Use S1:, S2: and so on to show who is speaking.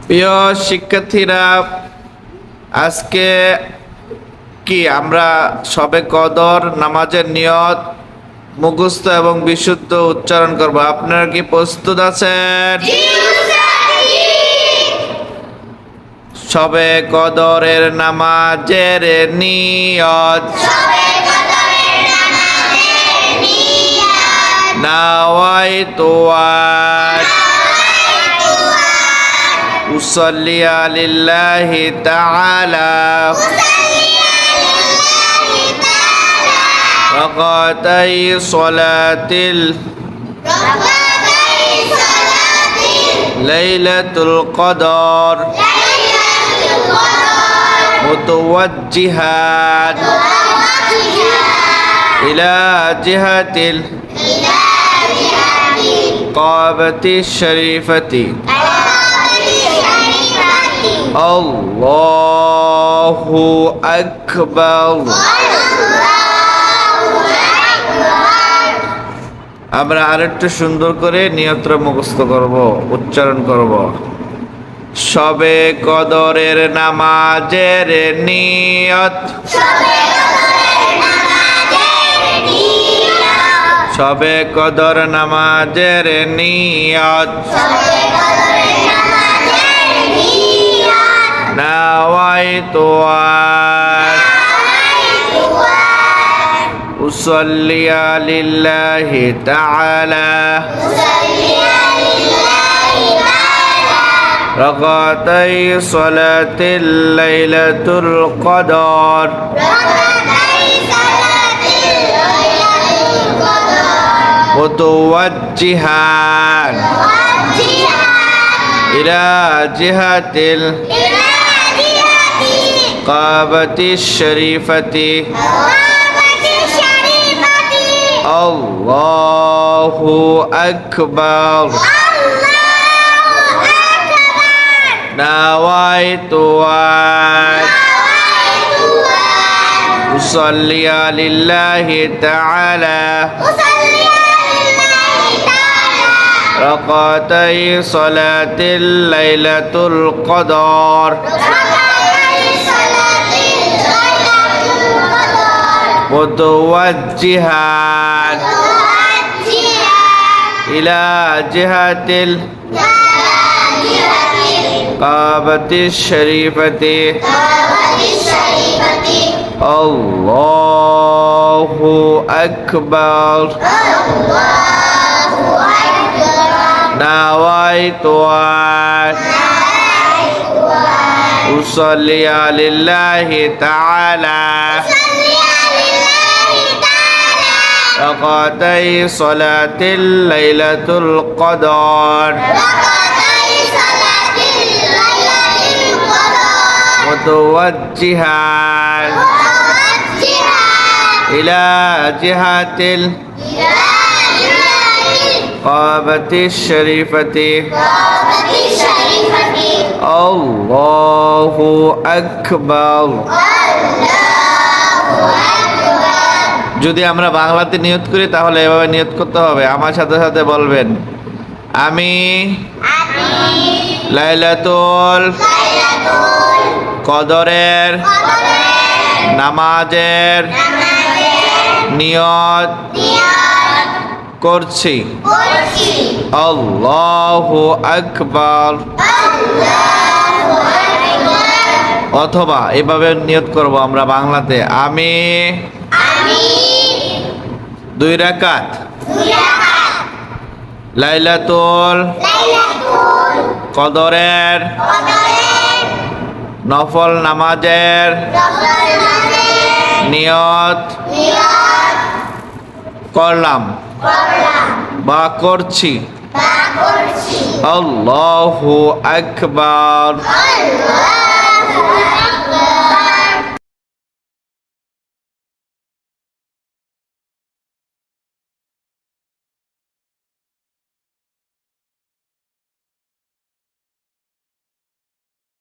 S1: প্রিয় শিক্ষার্থীরা, আজকে কি আমরা সবে কদর নামাজের নিয়ত মুখস্থ এবং বিশুদ্ধ উচ্চারণ করব। আপনারা কি প্রস্তুত আছেন? সবে কদরের নামাজের নিয়ত নাওয়াইতু আন উসাল্লি লিল্লাহি তাআলা রাকাতাই সালাতিল লাইলাতুল কদর মুতাওয়াজ্জিহান ইলা জিহাতিল কাবাতি শরীফাতি আল্লাহু আকবার। আমরা আরেকটু সুন্দর করে নিয়তটা মুখস্থ করব, উচ্চারণ করব। সবে কদরের নামাজের নিয়ত সবে কদর নামাজের নিয়ত নাওয়াইতু আন উসাল্লি লিল্লাহি তাআলা রাকাতাই সালাতিল লাইলাতুল কদর মুতাওয়াজ্জিহান ইলা জিহাতিল কাবাতি শরীফাতি আল্লাহু আকবার। নাওয়াইতু আন উসাল্লি লিল্লাহি তাআলা রাকাতাই সালাতিল লাইলাতুল কদর মুতাওয়াজ্জিহান ইলা জিহাতিল কাবাতি শরীফাতি আল্লাহু আকবার। নাওয়াইতু আন উসাল্লি লিল্লাহি তাআলা রাকাতাই সালাতিল লাইলাতুল কদর মুতাওয়াজ্জিহান ইলা জিহাতিল কাবাতি শরীফাতি আল্লাহু আকবার। যদি আমরা বাংলাতে নিয়ত করি তাহলে এভাবে নিয়ত করতে হবে। আমার সাথে সাথে বলবেন, আমি লাইলাতুল কদরের নামাজের নিয়ত করছি। আল্লাহু আকবার। অথবা এভাবে নিয়ত করব আমরা বাংলাতে, আমি 2 রাকাত লাইলাতুল কদরের নফল নামাজের নিয়ত করলাম বা করছি। আল্লাহু আকবার।